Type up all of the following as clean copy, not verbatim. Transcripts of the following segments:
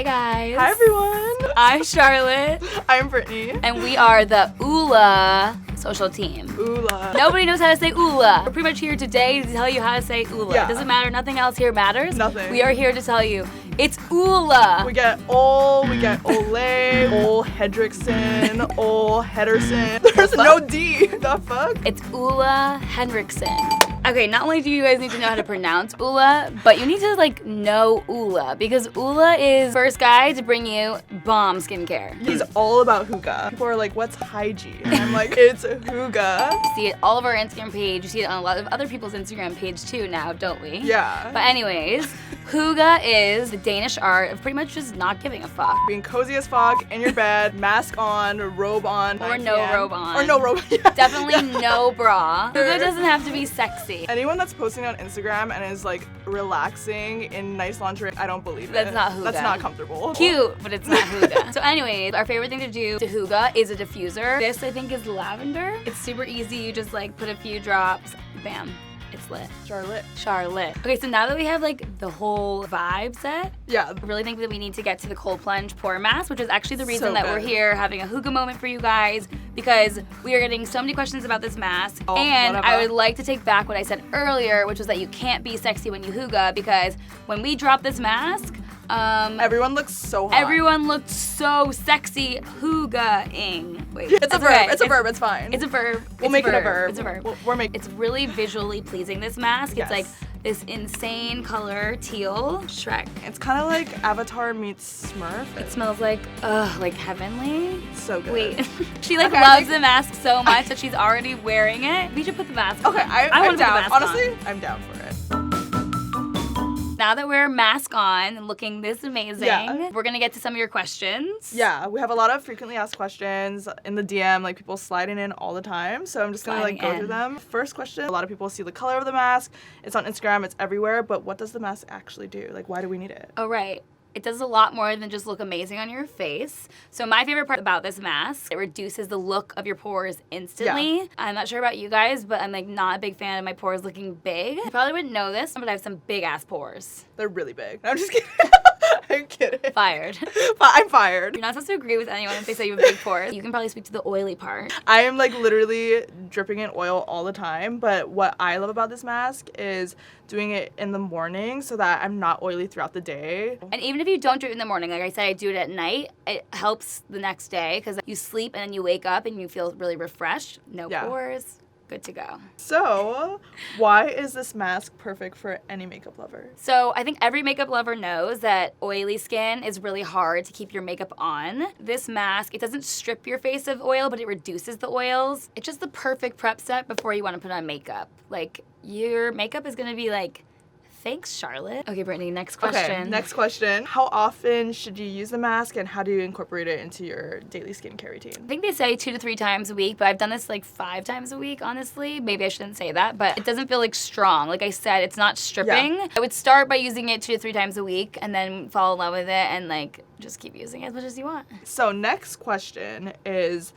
Hey guys. Hi everyone. I'm Charlotte. I'm Brittany. And we are the Ula social team. Ula. Nobody knows how to say Ula. We're pretty much here today to tell you how to say Ula. Yeah. It doesn't matter. Nothing else here matters. Nothing. We are here to tell you it's Ula. We get Ole, Ole Henriksen, Ole Henriksen. There's no D. The fuck? It's Ole Henriksen. Okay, not only do you guys need to know how to pronounce Ula, but you need to know Ula, because Ula is first guy to bring you bomb skincare. He's all about hookah. People are like, what's hygiene? And I'm like, it's hookah. You see it all over our Instagram page. You see it on a lot of other people's Instagram page too now, don't we? Yeah. But anyways, hookah is the Danish art of pretty much just not giving a fuck. Being cozy as fuck, in your bed, mask on, robe on. Or no robe on. Or no robe. Yeah. Definitely no bra. Hookah doesn't have to be sexy. Anyone that's posting on Instagram and is like relaxing in nice lingerie, I don't believe it. That's not hookah. That's not comfortable. Cute, but it's not hookah. So anyways, our favorite thing to do to hookah is a diffuser. This I think is lavender. It's super easy. You just like put a few drops, bam. It's lit. Charlotte. Okay, so now that we have like the whole vibe set, yeah, I really think that we need to get to the Cold Plunge Pore Mask, which is actually the reason so that good. we're here having a hookah moment for you guys, because we are getting so many questions about this mask. Oh, and whatever. I would like to take back what I said earlier, which was that you can't be sexy when you hookah, because when we drop this mask, everyone looks so hot. everyone looked so sexy hookah-ing. Wait, It's a verb. okay. It's a verb. It's fine. It's a verb. We'll make it a verb. It's a verb. We're making. It's really visually pleasing, this mask. Yes. It's like this insane color, teal. Shrek. It's kind of like Avatar meets Smurf. It smells like heavenly. So good. Wait, she like Okay, loves the mask so much that she's already wearing it. We should put the mask on. Okay, I I'm wanna put the down. mask on. Honestly, I'm down for it. Now that we're mask on and looking this amazing, Yeah. we're gonna get to some of your questions. Yeah, we have a lot of frequently asked questions in the DM, like people sliding in all the time. So I'm just gonna like go through them. First question: a lot of people see the color of the mask. It's on Instagram. It's everywhere. But what does the mask actually do? Like, why do we need it? Oh, right. It does a lot more than just look amazing on your face. So my favorite part about this mask, it reduces the look of your pores instantly. Yeah. I'm not sure about you guys, but I'm like not a big fan of my pores looking big. You probably wouldn't know this, but I have some big ass pores. They're really big. I'm just kidding. I'm kidding. Fired. I'm fired. You're not supposed to agree with anyone if they say you have big pores. You can probably speak to the oily part. I am like literally dripping in oil all the time, but what I love about this mask is doing it in the morning so that I'm not oily throughout the day. And even if you don't do it in the morning, like I said, I do it at night, it helps the next day because you sleep and then you wake up and you feel really refreshed. No pores. Good to go. So, why is this mask perfect for any makeup lover? So I think every makeup lover knows that oily skin is really hard to keep your makeup on. This mask, it doesn't strip your face of oil, but it reduces the oils. It's just the perfect prep set before you want to put on makeup. Like, your makeup is gonna be like, thanks, Charlotte. Okay, Brittany, next question. Okay, next question. How often should you use the mask and how do you incorporate it into your daily skincare routine? I think they say 2 to 3 times a week, but I've done this like 5 times a week, honestly. Maybe I shouldn't say that, but it doesn't feel like strong. Like I said, it's not stripping. Yeah. I would start by using it 2 to 3 times a week and then fall in love with it and like just keep using it as much as you want. So next question is,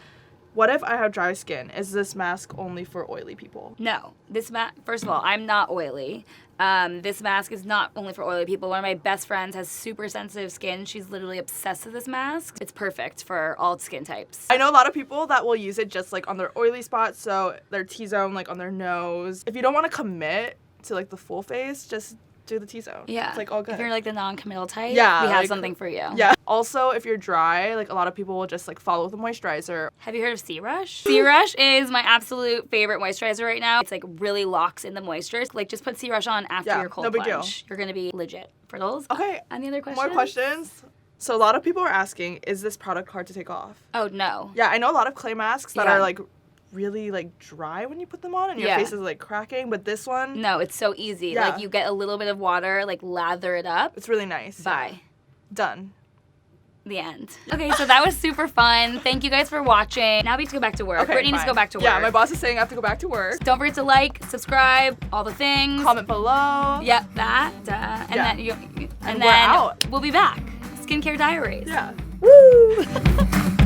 what if I have dry skin? Is this mask only for oily people? No, this mask, first of all, I'm not oily. This mask is not only for oily people. One of my best friends has super sensitive skin. She's literally obsessed with this mask. It's perfect for all skin types. I know a lot of people that will use it just like on their oily spots, so their T-zone, like on their nose. If you don't want to commit to like the full face, just do the T-zone. Yeah. It's like all good. If you're like the non-committal type, Yeah, we have like, something for you. Yeah. Also, if you're dry, like a lot of people will just like follow with a moisturizer. Have you heard of Sea Rush? Sea Rush is my absolute favorite moisturizer right now. It's like really locks in the moisture. Like just put Sea Rush on after Yeah, your cold no big deal. plunge. You're gonna be legit for those. Okay. Any other questions? More questions? So a lot of people are asking, is this product hard to take off? Oh, no. Yeah, I know a lot of clay masks that Yeah. are like really like dry when you put them on and your Yeah. face is like cracking, but this one, No, it's so easy. Yeah. Like you get a little bit of water, like lather it up. it's really nice. Bye. Yeah. Done. The end. Okay, so that was super fun. Thank you guys for watching. Now we have to go back to work. Okay, Brittany needs to fine. go back to work. Yeah, my boss is saying I have to go back to work. Don't forget to like, subscribe, all the things. Comment below. Yep, that. And Yeah. then And we'll we're out. be back. Skincare Diaries. Yeah. Woo!